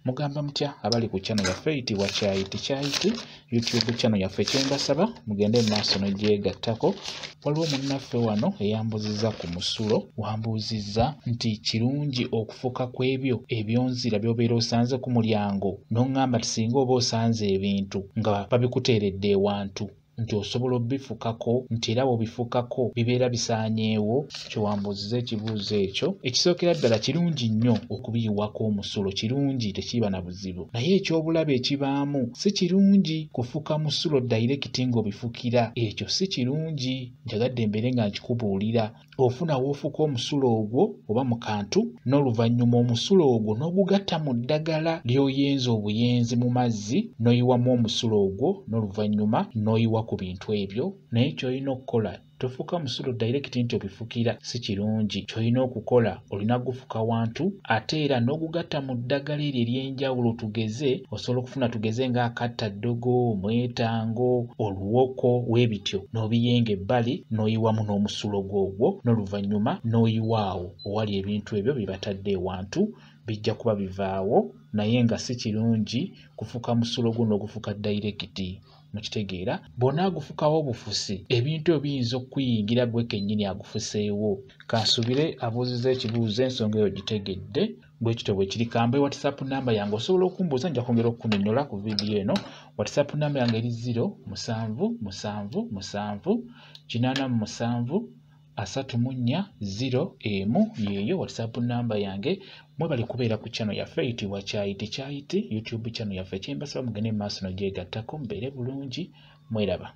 Mugamba mutya abali ku channel yaffe eyitibwa Kyayiti YouTube channel yaffe kyembasaba mugende maaso n'ogyegattako. Waliwo munnaffe wano eyambuzizza ku musulo, wambuuzizza nti kirungi okufuka ku ebyo ebyonzira by'obeera osanze ku mulyango n'oŋŋamba nti singa oba osanze ebintu nga babikuteeredde ewantu nti osobola obifukako nti era bw'obifukako bibeera bisaanyeewo. Kyewambuuziza ekibuuzo ekyo. Ekisookera ddala kirungi nnyo okubiyiwako omusulo, kirungi tekiba na buzibu, naye ekyobulabe ekibaamu si kirungi kufuka musulo dayirekiti ng'obifukira, ekyo si kirungi. Njagadde mbeere nga nkikubuulira. Ofuna w'ofuka omusulo ogwo oba mu kantu n'oluvannyuma omusulo ogwo n'ogugatta mu ddagala ly'oyenza obuyenzi mu mazzi n'oyiwamu omusulo ogwo n'oluvannyuma n'oyiwa ku bintu ebyo. Naye ky'olina okukola tofuka musulo dayirekiti nti obifukira, si kirungi. Ky'olina okukola olina gufuka wantu ate era n'ogugatta mu ddagala eryo ery'enjawulo. Tugeze osobola okufuna tugeze ng'akattaddogo, omwetango, oluwoko weebityo n'obiyenga ebbali n'oyiwamu n'omusulo gw'ogwo n'oluvannyuma n'oyiwaawo owali ebintu ebyo bye batadde ewantu bijja kuba bivaawo. Naye nga si kirungi kufuka musulo gwo n'ogufuka dayirekiti. Mukitegeera? Bw'onaagufukawo obufusi ebintu ebyo biyinza okuyingira gwe kennyini agufuseewo. Kansubire abuuzizza ekibuuzo ensonga eyo gitegedde. Bwe kityo bwe kiri. Kambe WhatsApp namba yange osobola okumbuuza, nja kwongera okukunnyonnyola ku viidiyo eno. WhatsApp namba yange eri 0777873401 yeeyo WhatsApp namba yange. Mwebale kubeera ku channel yaffe eyitibwa Kyayiti YouTube channel yaffe kyembasaba mugende mu maaso n'ogyegattako mubeere bulungi. Mweraba.